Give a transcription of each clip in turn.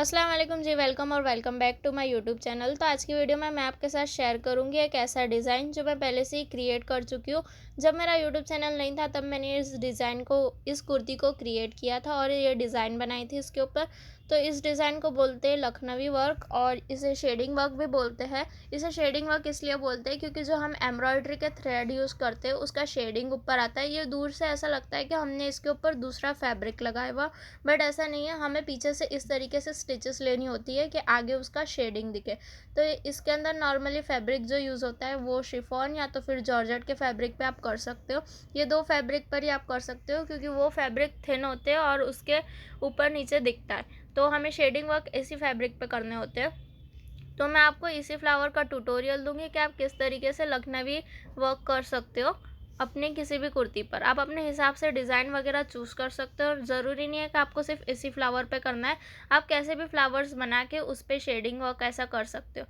अस्सलाम वालेकुम जी, वेलकम और welcome back to my YouTube channel. तो आज की वीडियो में मैं आपके साथ शेयर करूंगी एक ऐसा डिज़ाइन जो मैं पहले से ही क्रिएट कर चुकी हूँ। जब मेरा यूट्यूब चैनल नहीं था तब मैंने इस कुर्ती को क्रिएट किया था और ये डिज़ाइन बनाई थी इसके ऊपर। तो इस डिज़ाइन को बोलते हैं लखनवी वर्क और इसे शेडिंग वर्क भी बोलते हैं। इसे शेडिंग वर्क इसलिए बोलते हैं क्योंकि जो हम एम्ब्रॉयडरी के थ्रेड यूज़ करते हैं उसका शेडिंग ऊपर आता है। ये दूर से ऐसा लगता है कि हमने इसके ऊपर दूसरा फैब्रिक लगाया हुआ, बट ऐसा नहीं है। हमें पीछे से इस तरीके से स्टिचेस लेनी होती है कि आगे उसका शेडिंग दिखे। तो इसके अंदर नॉर्मली फैब्रिक जो यूज़ होता है वो शिफॉन या तो फिर जॉर्जेट के फैब्रिक पे आप कर सकते हो। ये दो फैब्रिक पर ही आप कर सकते हो क्योंकि वो फैब्रिक थिन होते हैं और उसके ऊपर नीचे दिखता है। तो हमें शेडिंग वर्क इसी फैब्रिक पे करने होते हैं। तो मैं आपको इसी फ्लावर का ट्यूटोरियल दूंगी कि आप किस तरीके से लखनवी वर्क कर सकते हो अपने किसी भी कुर्ती पर। आप अपने हिसाब से डिज़ाइन वगैरह चूज़ कर सकते हो और ज़रूरी नहीं है कि आपको सिर्फ इसी फ्लावर पे करना है। आप कैसे भी फ्लावर्स बना के उस पर शेडिंग वर्क ऐसा कर सकते हो।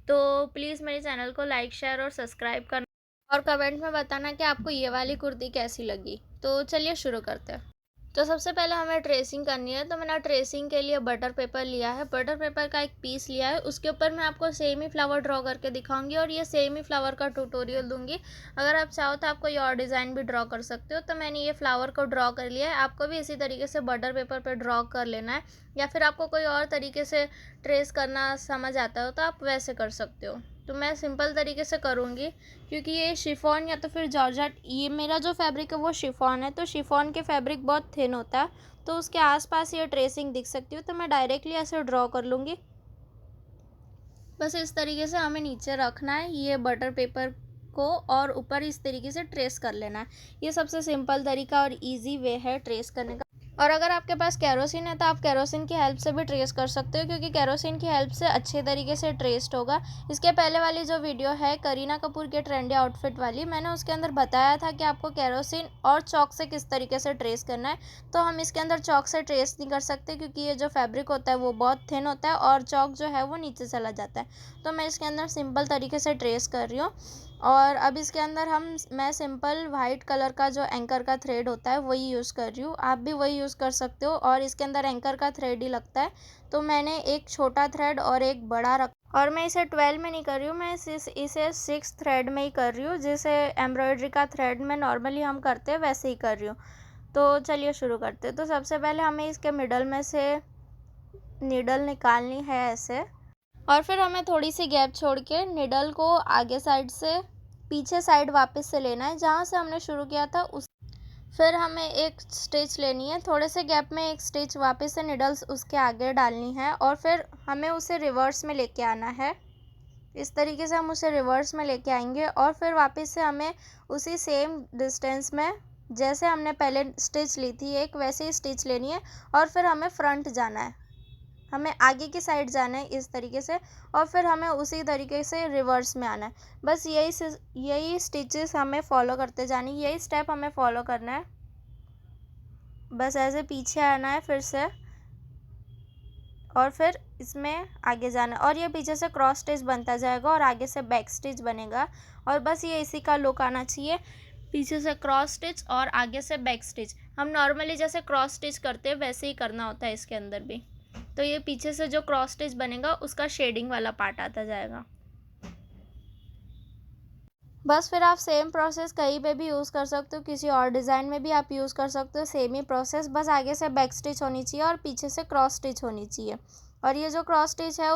तो प्लीज़ मेरे चैनल को लाइक शेयर और सब्सक्राइब करना और कमेंट में बताना कि आपको ये वाली कुर्ती कैसी लगी। तो चलिए शुरू करते हैं। तो सबसे पहले हमें ट्रेसिंग करनी है। तो मैंने ट्रेसिंग के लिए बटर पेपर लिया है। बटर पेपर का एक पीस लिया है, उसके ऊपर मैं आपको सेम ही फ्लावर ड्रॉ करके दिखाऊंगी और ये सेम ही फ्लावर का ट्यूटोरियल दूंगी। अगर आप चाहो तो आप कोई और डिज़ाइन भी ड्रॉ कर सकते हो। तो मैंने ये फ्लावर को ड्रॉ कर लिया है। आपको भी इसी तरीके से बटर पेपर पर ड्रॉ कर लेना है, या फिर आपको कोई और तरीके से ट्रेस करना समझ आता हो तो आप वैसे कर सकते हो। तो मैं सिंपल तरीके से करूँगी क्योंकि ये शिफॉन या तो फिर जॉर्जेट, ये मेरा जो फैब्रिक है वो शिफॉन है। तो शिफॉन के फैब्रिक बहुत थिन होता है तो उसके आसपास ये ट्रेसिंग दिख सकती है। तो मैं डायरेक्टली ऐसे ड्रॉ कर लूँगी। बस इस तरीके से हमें नीचे रखना है ये बटर पेपर को और ऊपर इस तरीके से ट्रेस कर लेना है। ये सबसे सिंपल तरीका और इजी वे है ट्रेस करने का। और अगर आपके पास केरोसिन है तो आप केरोसिन की हेल्प से भी ट्रेस कर सकते हो क्योंकि केरोसिन की हेल्प से अच्छे तरीके से ट्रेस्ड होगा। इसके पहले वाली जो वीडियो है करीना कपूर के ट्रेंडी आउटफिट वाली, मैंने उसके अंदर बताया था कि आपको केरोसिन और चॉक से किस तरीके से ट्रेस करना है। तो हम इसके अंदर चॉक से ट्रेस नहीं कर सकते क्योंकि ये जो फैब्रिक होता है वो बहुत थिन होता है और चॉक जो है वो नीचे चला जाता है। तो मैं इसके अंदर सिंपल तरीके से ट्रेस कर रही हूँ। और अब इसके अंदर मैं सिंपल वाइट कलर का जो एंकर का थ्रेड होता है वही यूज़ कर रही हूँ। आप भी वही यूज़ कर सकते हो और इसके अंदर एंकर का थ्रेड ही लगता है। तो मैंने एक छोटा थ्रेड और एक बड़ा रखा और मैं इसे 12 में नहीं कर रही हूँ, मैं इसे 6 थ्रेड में ही कर रही हूँ। जैसे एम्ब्रॉयडरी का थ्रेड में नॉर्मली हम करते हैं वैसे ही कर रही हूँ। तो चलिए शुरू करते हैं। तो सबसे पहले हमें इसके मिडल में से नीडल निकालनी है ऐसे, और फिर हमें थोड़ी सी गैप छोड़ के निडल को आगे साइड से पीछे साइड वापस से लेना है जहाँ से हमने शुरू किया था उस। फिर हमें एक स्टिच लेनी है, थोड़े से गैप में एक स्टिच वापस से निडल्स उसके आगे डालनी है और फिर हमें उसे रिवर्स में लेके आना है। इस तरीके से हम उसे रिवर्स में लेके आएंगे और फिर वापस से हमें उसी सेम डिस्टेंस में जैसे हमने पहले स्टिच ली थी एक, वैसे ही स्टिच लेनी है और फिर हमें फ्रंट जाना है, हमें आगे की साइड जाना है इस तरीके से और फिर हमें उसी तरीके से रिवर्स में आना है। बस यही स्टिचेस हमें फॉलो करते जानी, यही स्टेप हमें फॉलो करना है। बस ऐसे पीछे आना है फिर से और फिर इसमें आगे जाना और ये पीछे से क्रॉस स्टिच बनता जाएगा और आगे से बैक स्टिच बनेगा। और बस ये इसी का लुक आना चाहिए, पीछे से क्रॉस स्टिच और आगे से बैक स्टिच। हम नॉर्मली जैसे क्रॉस स्टिच करते हैं वैसे ही करना होता है इसके अंदर भी। तो ये पीछे से जो क्रॉस स्टिच बनेगा उसका शेडिंग वाला पार्ट आता जाएगा। बस फिर आप सेम प्रोसेस कहीं पे भी यूज़ कर सकते हो, किसी और डिज़ाइन में भी आप यूज़ कर सकते हो, सेम ही प्रोसेस। बस आगे से बैक स्टिच होनी चाहिए और पीछे से क्रॉस स्टिच होनी चाहिए। और ये जो क्रॉस स्टिच है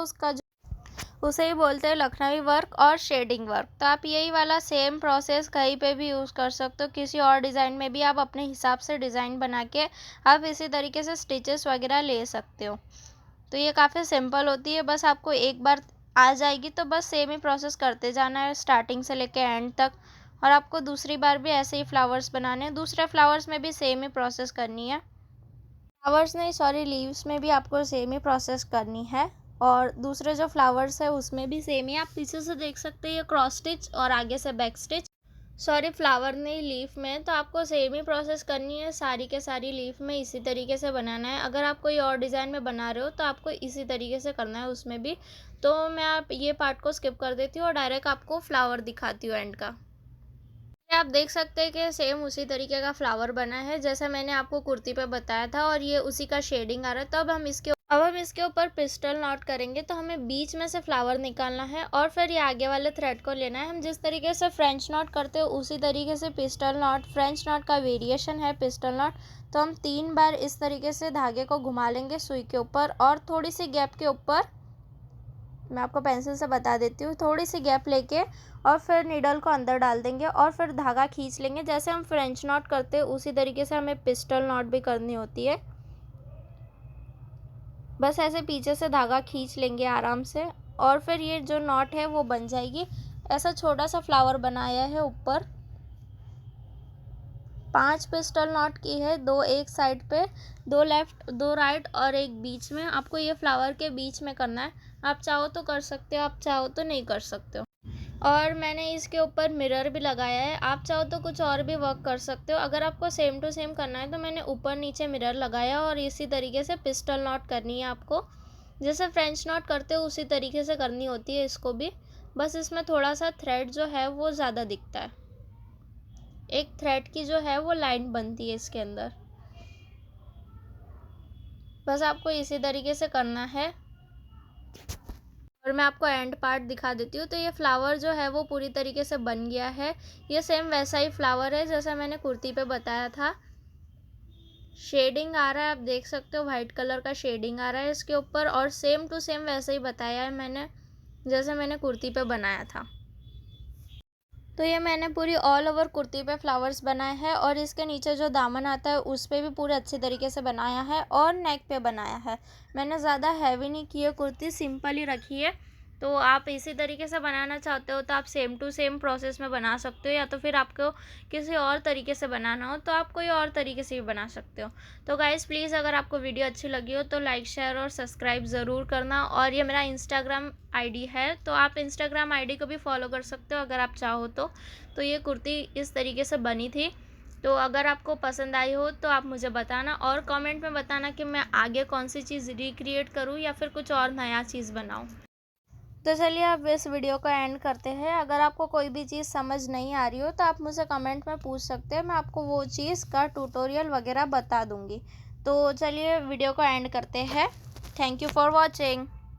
उसे ही बोलते हैं लखनवी वर्क और शेडिंग वर्क। तो आप यही वाला सेम प्रोसेस कहीं पे भी यूज़ कर सकते हो, किसी और डिज़ाइन में भी आप अपने हिसाब से डिज़ाइन बना के आप इसी तरीके से स्टिचेस वगैरह ले सकते हो। तो ये काफ़ी सिंपल होती है, बस आपको एक बार आ जाएगी तो बस सेम ही प्रोसेस करते जाना है स्टार्टिंग से लेके एंड तक। और आपको दूसरी बार भी ऐसे ही फ्लावर्स बनाने हैं, दूसरे फ्लावर्स में भी सेम ही प्रोसेस करनी है। फ्लावर्स नहीं, सॉरी, लीव्स में भी आपको सेम ही प्रोसेस करनी है और दूसरे जो फ्लावर्स है उसमें भी सेम ही। आप पीछे से देख सकते हैं ये क्रॉस स्टिच और आगे से बैक स्टिच। सॉरी, फ्लावर नहीं, लीफ में। तो आपको सेम ही प्रोसेस करनी है, सारी के सारी लीफ में इसी तरीके से बनाना है। अगर आप कोई और डिज़ाइन में बना रहे हो तो आपको इसी तरीके से करना है उसमें भी। तो मैं आप ये पार्ट को स्किप कर देती हूँ और डायरेक्ट आपको फ्लावर दिखाती हूँ एंड का। आप देख सकते हैं कि सेम उसी तरीके का फ्लावर बना है जैसा मैंने आपको कुर्ती पे बताया था और ये उसी का शेडिंग आ रहा है। तब हम इसके अब हम इसके ऊपर पिस्टल नॉट करेंगे, तो हमें बीच में से फ्लावर निकालना है और फिर ये आगे वाले थ्रेड को लेना है। हम जिस तरीके से फ्रेंच नॉट करते हो उसी तरीके से पिस्टल नॉट, फ्रेंच नॉट का वेरिएशन है पिस्टल नॉट। तो हम 3 बार इस तरीके से धागे को घुमा लेंगे सुई के ऊपर और थोड़ी सी गैप के ऊपर, मैं आपको पेंसिल से बता देती हूँ, थोड़ी सी गैप लेके और फिर नीडल को अंदर डाल देंगे और फिर धागा खींच लेंगे। जैसे हम फ्रेंच नॉट करते हैं उसी तरीके से हमें पिस्टल नॉट भी करनी होती है। बस ऐसे पीछे से धागा खींच लेंगे आराम से और फिर ये जो नॉट है वो बन जाएगी। ऐसा छोटा सा फ्लावर बनाया है ऊपर। 5 पिस्टल नॉट की है, 2 एक साइड पे, 2 लेफ्ट 2 राइट और एक बीच में। आपको ये फ्लावर के बीच में करना है। आप चाहो तो कर सकते हो, आप चाहो तो नहीं कर सकते हो। और मैंने इसके ऊपर मिरर भी लगाया है। आप चाहो तो कुछ और भी वर्क कर सकते हो। अगर आपको सेम टू सेम करना है तो मैंने ऊपर नीचे मिरर लगाया और इसी तरीके से पिस्टल नॉट करनी है आपको। जैसे फ्रेंच नॉट करते हो उसी तरीके से करनी होती है इसको भी। बस इसमें थोड़ा सा थ्रेड जो है वो ज़्यादा दिखता है। एक थ्रेड की जो है वो लाइन बनती है इसके अंदर। बस आपको इसी तरीके से करना है। और मैं आपको एंड पार्ट दिखा देती हूँ। तो ये फ्लावर जो है वो पूरी तरीके से बन गया है। ये सेम वैसा ही फ्लावर है जैसा मैंने कुर्ती पे बताया था। शेडिंग आ रहा है, आप देख सकते हो वाइट कलर का शेडिंग आ रहा है इसके ऊपर और सेम टू सेम वैसे ही बताया है मैंने जैसे मैंने कुर्ती पे बनाया था। तो ये मैंने पूरी ऑल ओवर कुर्ती पे फ्लावर्स बनाए हैं और इसके नीचे जो दामन आता है उस पे भी पूरे अच्छे तरीके से बनाया है और नेक पे बनाया है। मैंने ज़्यादा हैवी नहीं की है, कुर्ती सिंपल ही रखी है। तो आप इसी तरीके से बनाना चाहते हो तो आप सेम टू सेम प्रोसेस में बना सकते हो, या तो फिर आपको किसी और तरीके से बनाना हो तो आप कोई और तरीके से भी बना सकते हो। तो गाइज़ प्लीज़ अगर आपको वीडियो अच्छी लगी हो तो लाइक शेयर और सब्सक्राइब ज़रूर करना। और ये मेरा इंस्टाग्राम आईडी है, तो आप इंस्टाग्राम आईडी को भी फॉलो कर सकते हो अगर आप चाहो तो। तो ये कुर्ती इस तरीके से बनी थी। तो अगर आपको पसंद आई हो तो आप मुझे बताना और कमेंट में बताना कि मैं आगे कौन सी चीज़ रिक्रिएट करूँ या फिर कुछ और नया चीज़ बनाऊँ। तो चलिए अब इस वीडियो को एंड करते हैं। अगर आपको कोई भी चीज़ समझ नहीं आ रही हो तो आप मुझे कमेंट में पूछ सकते हैं, मैं आपको वो चीज़ का ट्यूटोरियल वगैरह बता दूँगी। तो चलिए वीडियो को एंड करते हैं। Thank you for watching.